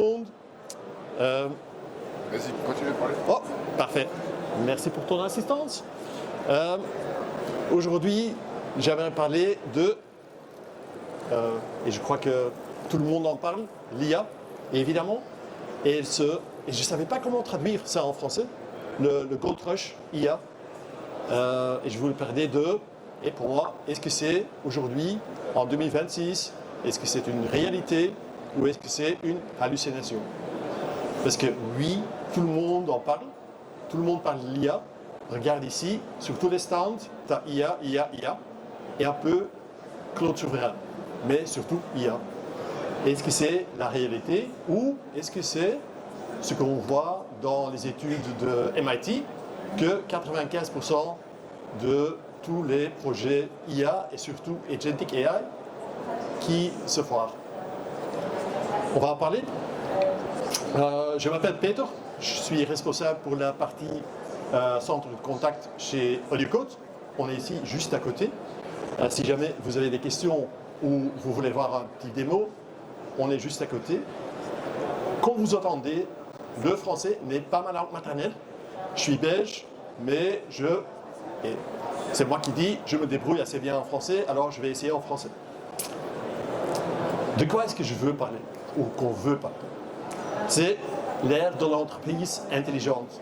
le monde. Vas-y, continue de parler. Oh, parfait. Merci pour ton assistance. Aujourd'hui, j'aimerais parler de, et je crois que tout le monde en parle, l'IA, évidemment. Et je ne savais pas comment traduire ça en français, le Gold Rush IA. Et je voulais parler de, et pour moi, est-ce que c'est aujourd'hui, en 2026, est-ce que c'est une réalité ou est-ce que c'est une hallucination? Parce que oui, tout le monde en parle, tout le monde parle de l'IA. Regarde ici, sur tous les stands, tu as IA, et un peu Claude Souverain, mais surtout IA. Est-ce que c'est la réalité ou est-ce que c'est ce qu'on voit dans les études de MIT, que 95% de tous les projets IA et surtout Agentic AI qui se foirent? On va en parler. Je m'appelle Peter, je suis responsable pour la partie centre de contact chez AudioCode. On est ici juste à côté. Si jamais vous avez des questions ou vous voulez voir un petit démo, on est juste à côté. Comme vous entendez, le français n'est pas ma langue maternelle. Je suis belge, mais c'est moi qui dis, je me débrouille assez bien en français, alors je vais essayer en français. De quoi est-ce que je veux parler, ou qu'on veut parler? C'est l'ère de l'entreprise intelligente.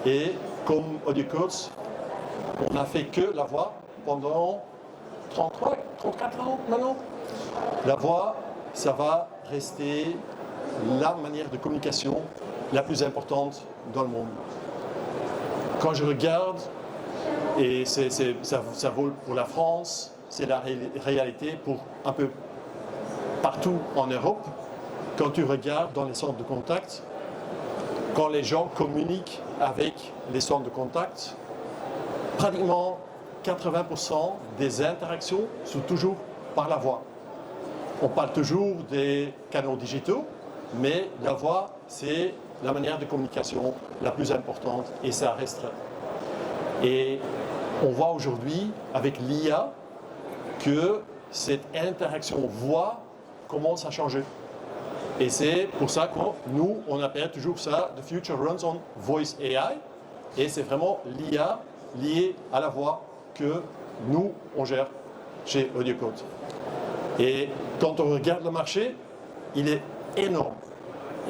Et comme AudioCode, on n'a fait que la voix pendant 34 ans maintenant. La voix, ça va rester la manière de communication la plus importante dans le monde. Quand je regarde, et ça vaut pour la France, c'est la réalité pour un peu partout en Europe. Quand tu regardes dans les centres de contact, quand les gens communiquent avec les centres de contact, pratiquement 80% des interactions sont toujours par la voix. On parle toujours des canaux digitaux, mais la voix, c'est la manière de communication la plus importante et ça restera. Et on voit aujourd'hui avec l'IA que cette interaction voix commence à changer. Et c'est pour ça que nous, on appelle toujours ça « The future runs on voice AI ». Et c'est vraiment l'IA liée à la voix que nous, on gère chez AudioCode. Et quand on regarde le marché, il est énorme.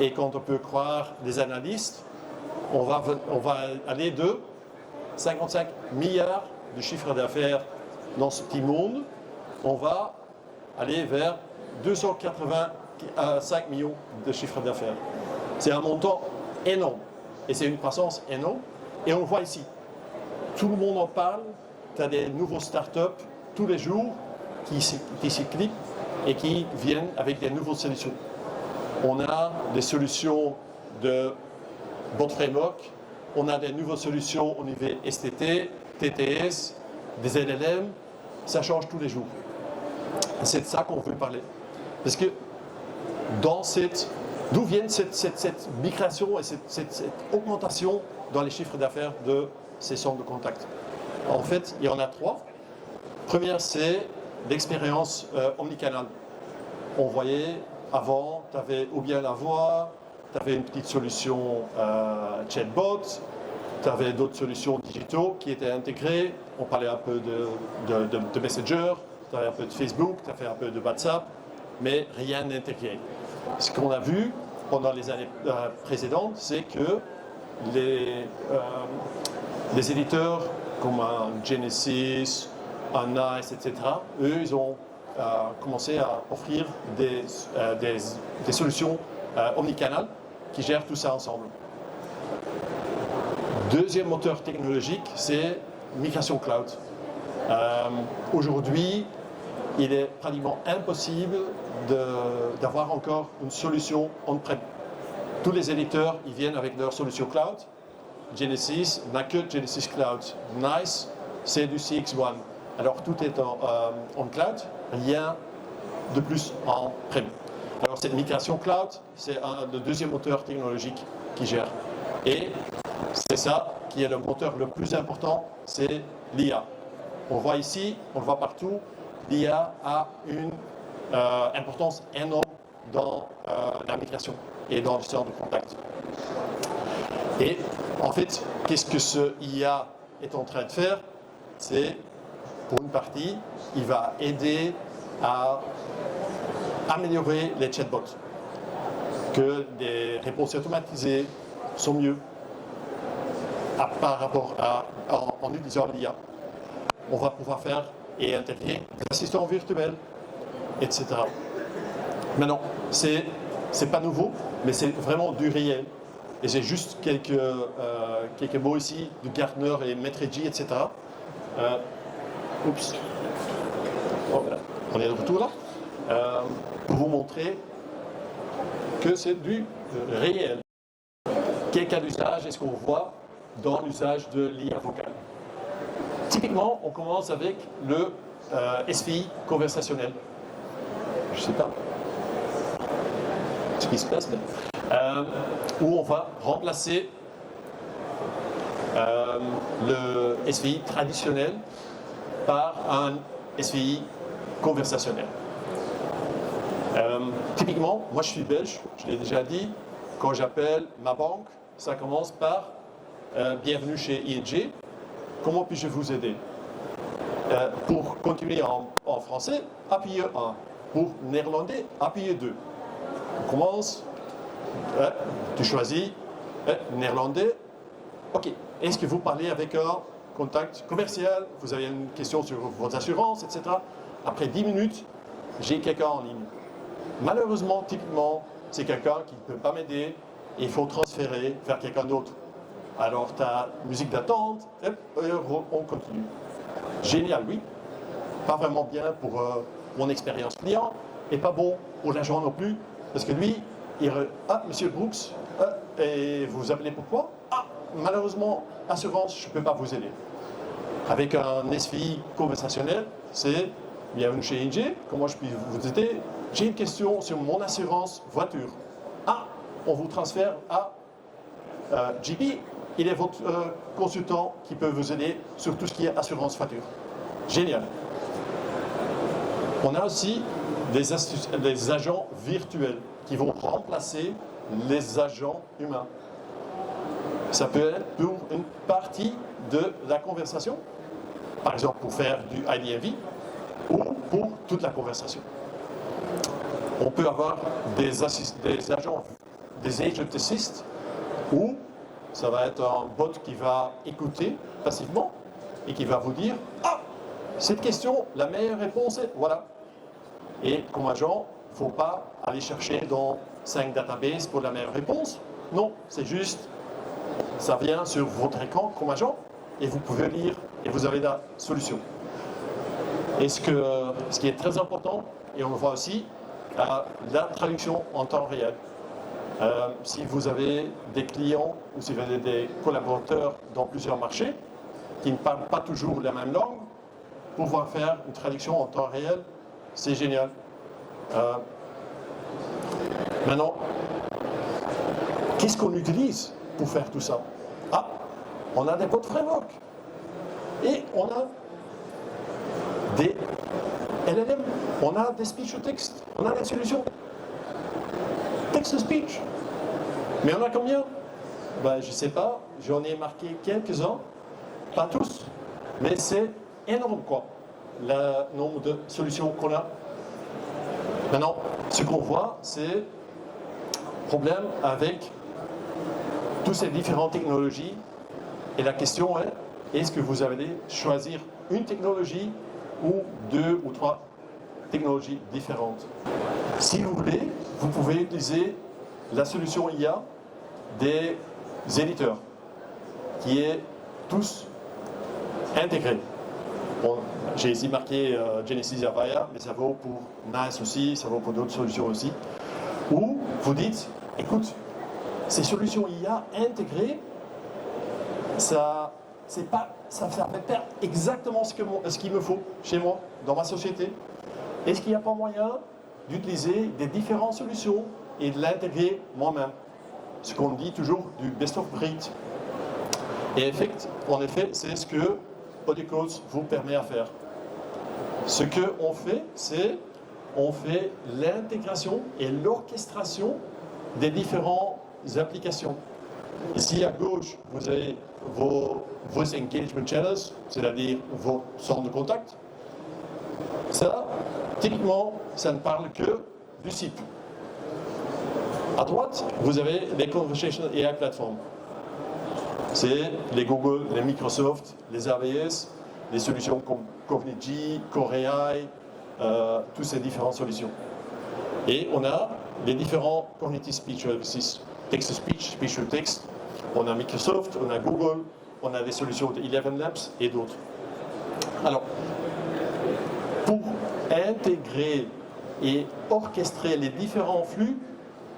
Et quand on peut croire les analystes, on va aller de 55 milliards de chiffre d'affaires dans ce petit monde, on va aller vers 285 millions de chiffre d'affaires. C'est un montant énorme et c'est une croissance énorme. Et on le voit ici. Tout le monde en parle. Tu as des nouveaux startups tous les jours qui s'équipent et qui viennent avec des nouvelles solutions. On a des solutions de bot framework, on a des nouvelles solutions au niveau STT, TTS, des LLM. Ça change tous les jours. C'est de ça qu'on veut parler. Parce que d'où vient cette migration et cette augmentation dans les chiffres d'affaires de ces centres de contact? En fait, il y en a trois. Première, c'est l'expérience omnicanal. On voyait avant, tu avais ou bien la voix, tu avais une petite solution chatbot, tu avais d'autres solutions digitaux qui étaient intégrées. On parlait un peu de Messenger, tu avais un peu de Facebook, tu avais un peu de WhatsApp, mais rien d'intégré. Ce qu'on a vu pendant les années précédentes, c'est que les éditeurs comme un Genesis, un NICE, etc., eux, ils ont commencé à offrir des solutions omnicanales qui gèrent tout ça ensemble. Deuxième moteur technologique, c'est migration cloud. Aujourd'hui, il est pratiquement impossible d'avoir encore une solution on-prem. Tous les éditeurs, ils viennent avec leur solution cloud. Genesis n'a que Genesis Cloud. NICE, c'est du CX1. Alors tout est en cloud, rien de plus en prem. Alors cette migration cloud, c'est le deuxième moteur technologique qui gère. Et c'est ça qui est le moteur le plus important, c'est l'IA. On voit ici, on le voit partout, l'IA a une importance énorme dans la migration et dans le gestion de contact. Et en fait, qu'est-ce que ce IA est en train de faire? C'est, pour une partie, il va aider à améliorer les chatbots, que des réponses automatisées sont mieux par rapport en utilisant l'IA. On va pouvoir faire et intégrer des assistants virtuels, etc. Maintenant, c'est pas nouveau, mais c'est vraiment du réel. Et j'ai juste quelques mots ici de Gartner et Metrigy, etc. Oups. Oh, voilà. On est de retour là. Pour vous montrer que c'est du réel. Quel cas d'usage est-ce qu'on voit dans l'usage de l'IA vocale? Typiquement, on commence avec le SVI conversationnel. Je ne sais pas ce qui se passe, mais où on va remplacer le SVI traditionnel par un SVI conversationnel. Typiquement, moi je suis belge, je l'ai déjà dit, quand j'appelle ma banque, ça commence par bienvenue chez ING, comment puis-je vous aider? Pour continuer en français, appuyez 1. Pour néerlandais, appuyez 2. On commence, tu choisis néerlandais. Ok, est-ce que vous parlez avec un contact commercial? Vous avez une question sur vos assurances, etc. Après 10 minutes, j'ai quelqu'un en ligne. Malheureusement, typiquement, c'est quelqu'un qui ne peut pas m'aider et il faut transférer vers quelqu'un d'autre. Alors, tu as musique d'attente, on continue. Génial, oui. Pas vraiment bien pour mon expérience client et pas bon pour l'agent non plus, parce que lui, monsieur Brooks, et vous appelez pourquoi? Ah, malheureusement, assurance, je ne peux pas vous aider. Avec un SVI conversationnel, c'est bienvenue chez ING, comment je puis vous aider? J'ai une question sur mon assurance voiture. Ah, on vous transfère à JP, il est votre consultant qui peut vous aider sur tout ce qui est assurance voiture. Génial. On a aussi des agents virtuels qui vont remplacer les agents humains. Ça peut être pour une partie de la conversation, par exemple pour faire du IDMV, ou pour toute la conversation. On peut avoir des agents, des agent assist, où ça va être un bot qui va écouter passivement et qui va vous dire « Ah, cette question, la meilleure réponse est voilà ». Et comme agent, il ne faut pas aller chercher dans 5 databases pour la meilleure réponse. Non, c'est juste, ça vient sur votre écran comme agent et vous pouvez lire et vous avez la solution. Et ce qui est très important, et on le voit aussi, la traduction en temps réel. Si vous avez des clients ou si vous avez des collaborateurs dans plusieurs marchés qui ne parlent pas toujours la même langue, pouvoir faire une traduction en temps réel, c'est génial. Maintenant, qu'est-ce qu'on utilise pour faire tout ça? Ah, on a des bots framework et on a des LLM, on a des speech to text, on a des solutions. Text to speech. Mais on a combien? Ben, je ne sais pas, j'en ai marqué quelques-uns, pas tous, mais c'est énorme quoi, le nombre de solutions qu'on a. Maintenant, ce qu'on voit, c'est problème avec toutes ces différentes technologies. Et la question est, est-ce que vous allez choisir une technologie ou 2 ou 3 technologies différentes? Si vous voulez, vous pouvez utiliser la solution IA des éditeurs, qui est tous intégrés. Bon, j'ai ici marqué Genesis Avaya, mais ça vaut pour NAS aussi, ça vaut pour d'autres solutions aussi. Où vous dites, écoute, ces solutions IA intégrées, ça fait faire exactement ce qu'il me faut chez moi, dans ma société. Est-ce qu'il n'y a pas moyen d'utiliser des différentes solutions et de l'intégrer moi-même? Ce qu'on dit toujours du best of breed. Et en effet, c'est ce que AudioCodes vous permet à faire. Ce qu'on fait, c'est on fait l'intégration et l'orchestration des différentes applications. Ici à gauche, vous avez vos engagement channels, c'est-à-dire vos centres de contact. Ça, typiquement, ça ne parle que du SIP. À droite, vous avez les Conversational AI Platforms. C'est les Google, les Microsoft, les AWS, les solutions comme Cognigy, Core AI, toutes ces différentes solutions. Et on a les différents Cognitive Speech Services, Text-to-Speech, Speech-to-Text. On a Microsoft, on a Google, on a des solutions de Eleven Labs et d'autres. Alors, pour intégrer et orchestrer les différents flux,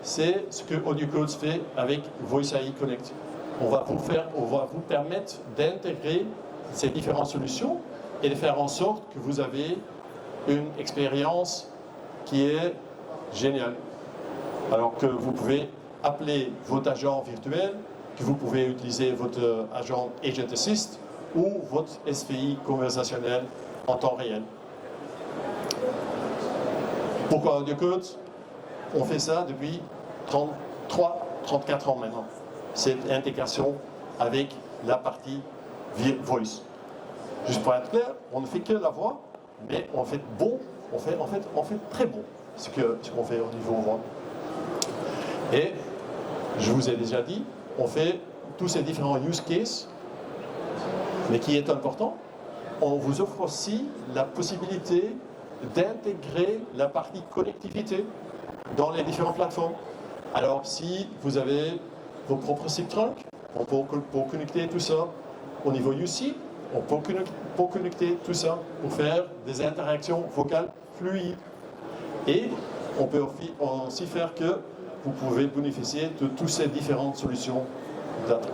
c'est ce que AudioCodes fait avec Voice AI Connect. On va vous permettre d'intégrer ces différentes solutions et de faire en sorte que vous avez une expérience qui est géniale. Alors que vous pouvez appeler votre agent virtuel, que vous pouvez utiliser votre agent Agent Assist ou votre SVI conversationnel en temps réel. Pourquoi AudioCodes? On fait ça depuis 34 ans maintenant. Cette intégration avec la partie voice. Juste pour être clair, on ne fait que la voix, mais on fait bon, on fait très bon ce qu'on fait au niveau voix. Et je vous ai déjà dit, on fait tous ces différents use cases, mais qui est important, on vous offre aussi la possibilité d'intégrer la partie connectivité dans les différentes plateformes. Alors si vous avez vos propres SIP trunks, on peut connecter tout ça au niveau UC, on peut connecter tout ça pour faire des interactions vocales fluides. Et on peut aussi faire que vous pouvez bénéficier de toutes ces différentes solutions data.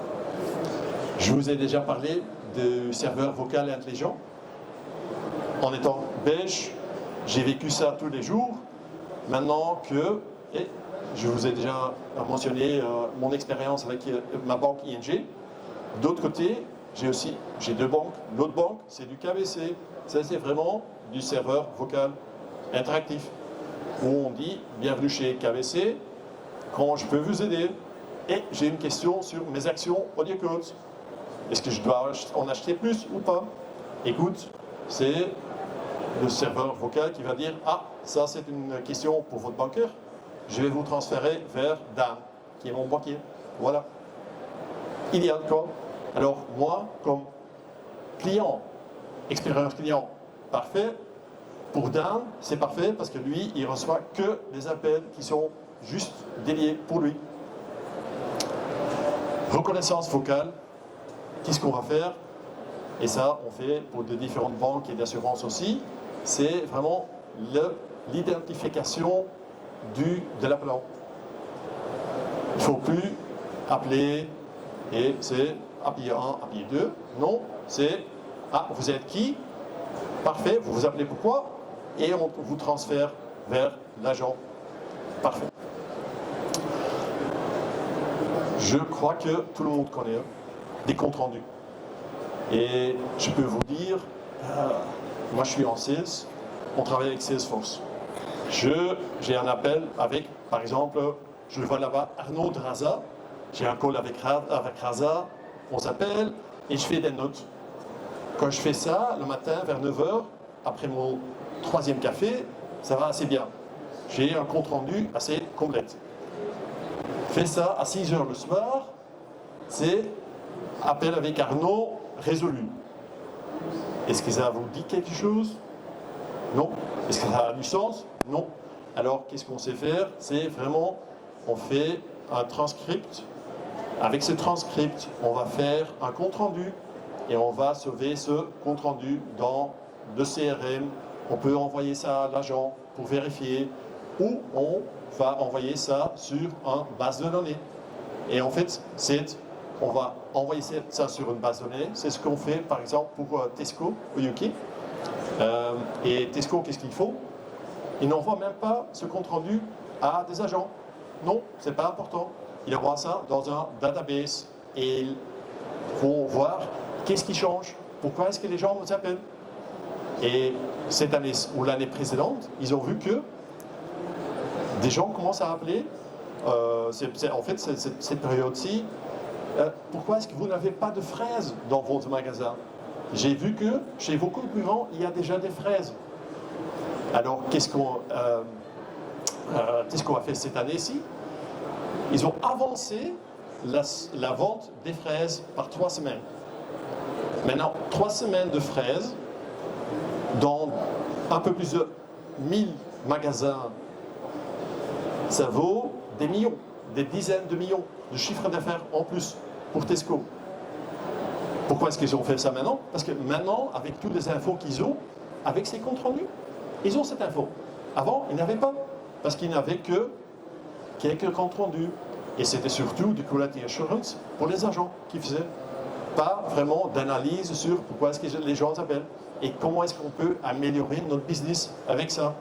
Je vous ai déjà parlé du serveur vocal intelligent. En étant belge, j'ai vécu ça tous les jours. Maintenant que, et je vous ai déjà mentionné mon expérience avec ma banque ING. D'autre côté, j'ai deux banques. L'autre banque, c'est du KBC. Ça, c'est vraiment du serveur vocal interactif. Où on dit, bienvenue chez KBC, comment je peux vous aider? Et j'ai une question sur mes actions AudioCodes. Est-ce que je dois en acheter plus ou pas? Écoute, c'est le serveur vocal qui va dire, ah, ça c'est une question pour votre banqueur. Je vais vous transférer vers Dan, qui est mon banquier. Voilà. Idéal, quoi. Alors, moi, comme client, expérience client, parfait. Pour Dan, c'est parfait parce que lui, il reçoit que des appels qui sont juste dédiés pour lui. Reconnaissance vocale, qu'est-ce qu'on va faire? Et ça, on fait pour de différentes banques et d'assurances aussi. C'est vraiment l'identification de l'appelant. Il ne faut plus appeler et c'est appuyer 1, appuyer 2. Non, c'est ah, vous êtes qui? Parfait, vous vous appelez pourquoi? Et on vous transfère vers l'agent. Parfait. Je crois que tout le monde connaît des comptes rendus. Et je peux vous dire, moi je suis en sales, on travaille avec Salesforce. J'ai un appel avec, par exemple, je vois là-bas Arnaud de Raza, j'ai un call avec Raza, on s'appelle et je fais des notes. Quand je fais ça, le matin vers 9h, après mon 3e café, ça va assez bien. J'ai un compte rendu assez complet. Fais ça à 6h le soir, c'est appel avec Arnaud résolu. Est-ce que ça vous dit quelque chose? Non. Est-ce que ça a du sens? Non. Alors, qu'est-ce qu'on sait faire? C'est vraiment, on fait un transcript. Avec ce transcript, on va faire un compte-rendu et on va sauver ce compte-rendu dans le CRM. On peut envoyer ça à l'agent pour vérifier ou on va envoyer ça sur une base de données. Et en fait, on va envoyer ça sur une base de données. C'est ce qu'on fait, par exemple, pour Tesco au UK. Et Tesco, qu'est-ce qu'il faut? Il n'envoie même pas ce compte-rendu à des agents. Non, c'est pas important. Il envoie ça dans un database et ils vont voir qu'est-ce qui change. Pourquoi est-ce que les gens nous appellent? Et cette année ou l'année précédente, ils ont vu que des gens commencent à appeler, en fait cette période-ci, pourquoi est-ce que vous n'avez pas de fraises dans votre magasin? J'ai vu que chez vos concurrents, il y a déjà des fraises. Alors, qu'est-ce qu'on a fait cette année-ci? Ils ont avancé la vente des fraises par 3 semaines. Maintenant, 3 semaines de fraises dans un peu plus de 1000 magasins, ça vaut des millions, des dizaines de millions de chiffre d'affaires en plus pour Tesco. Pourquoi est-ce qu'ils ont fait ça maintenant? Parce que maintenant, avec toutes les infos qu'ils ont, avec ces comptes rendus, ils ont cette info. Avant, ils n'avaient pas, parce qu'ils n'avaient que quelques comptes rendus. Et c'était surtout du quality assurance pour les agents qui faisaient. Pas vraiment d'analyse sur pourquoi est-ce que les gens appellent et comment est-ce qu'on peut améliorer notre business avec ça.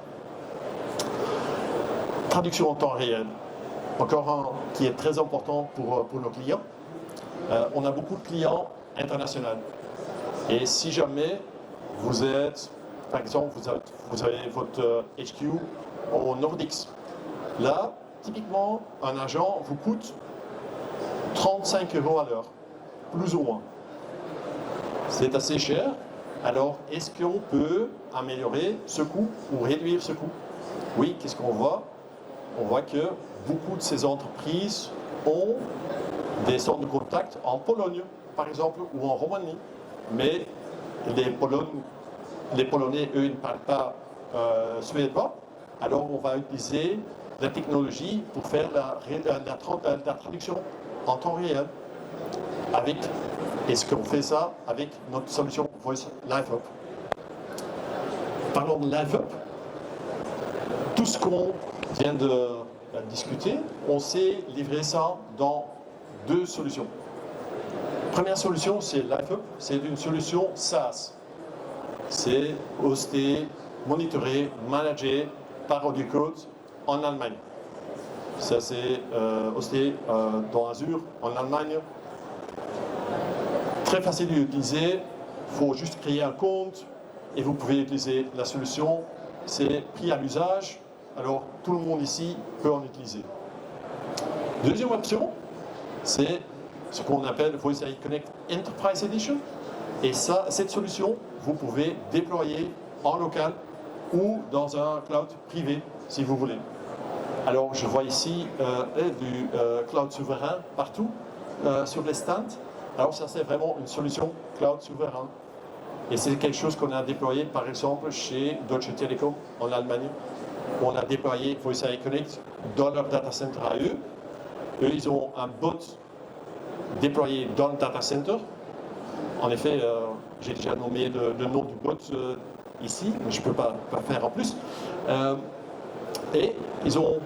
Traduction en temps réel. Encore un qui est très important pour nos clients. On a beaucoup de clients internationaux. Et si jamais vous êtes, par exemple, vous avez votre HQ au Nordics, là, typiquement, un agent vous coûte 35 € à l'heure, plus ou moins. C'est assez cher. Alors, est-ce qu'on peut améliorer ce coût ou réduire ce coût? Oui, qu'est-ce qu'on voit? On voit que beaucoup de ces entreprises ont des centres de contact en Pologne, par exemple, ou en Roumanie. Mais les Polonais, eux, ils ne parlent pas suédois. Alors, on va utiliser la technologie pour faire la traduction en temps réel. Est-ce qu'on fait ça avec notre solution Voice LiveUp? Parlons de LiveUp. Tout ce qu'on vient de discuter, on sait livrer ça dans 2 solutions. Première solution, c'est LiveUp. C'est une solution SaaS. C'est hosté, monitoré, managé par AudioCode en Allemagne. Ça, c'est hosté dans Azure en Allemagne. Très facile d'utiliser. Il faut juste créer un compte et vous pouvez utiliser la solution. C'est pris à l'usage. Alors, tout le monde ici peut en utiliser. Deuxième option, c'est ce qu'on appelle Voice AI Connect Enterprise Edition. Et ça, cette solution, vous pouvez déployer en local ou dans un cloud privé, si vous voulez. Alors, je vois ici du cloud souverain partout sur les stands. Alors, ça, c'est vraiment une solution cloud souverain. Et c'est quelque chose qu'on a déployé, par exemple, chez Deutsche Telekom en Allemagne. On a déployé Voice AI Connect dans leur data center à eux. Eux, ils ont un bot déployé dans le data center. En effet, j'ai déjà nommé le nom du bot ici, mais je ne peux pas faire en plus. Et ils ont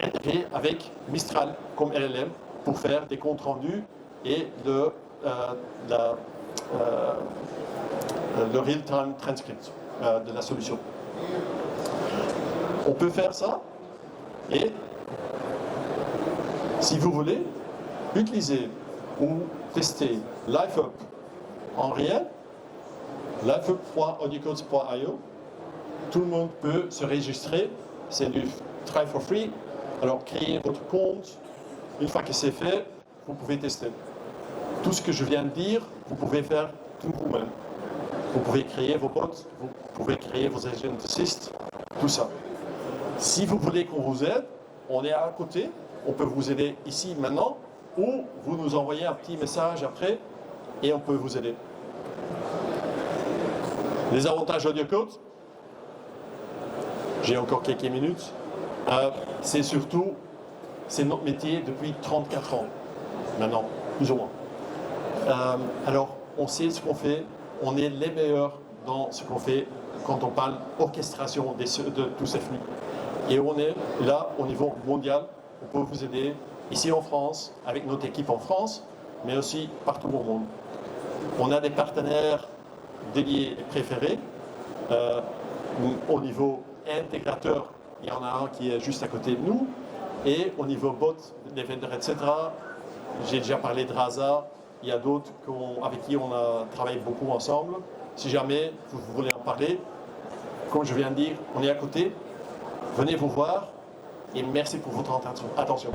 intégré avec Mistral comme LLM pour faire des comptes rendus et le real-time transcript de la solution. On peut faire ça et si vous voulez utiliser ou tester LiveUp en réel, liveup.audiocodes.io, tout le monde peut se registrer, c'est du try for free. Alors créez votre compte, une fois que c'est fait, vous pouvez tester. Tout ce que je viens de dire, vous pouvez faire tout vous-même. Vous pouvez créer vos bots, vous pouvez créer vos agent assist, tout ça. Si vous voulez qu'on vous aide, on est à côté, on peut vous aider ici maintenant, ou vous nous envoyez un petit message après et on peut vous aider. Les avantages AudioCode, j'ai encore quelques minutes, c'est surtout, c'est notre métier depuis 34 ans, maintenant, plus ou moins. Alors, on sait ce qu'on fait, on est les meilleurs dans ce qu'on fait quand on parle orchestration de tous ces flux. Et on est là au niveau mondial, on peut vous aider ici en France, avec notre équipe en France, mais aussi partout au monde. On a des partenaires dédiés et préférés. Au niveau intégrateur, il y en a un qui est juste à côté de nous. Et au niveau bot, des vendors, etc., j'ai déjà parlé de Rasa. Il y a d'autres avec qui on a travaillé beaucoup ensemble. Si jamais vous voulez en parler, comme je viens de dire, on est à côté. Venez vous voir et merci pour votre attention.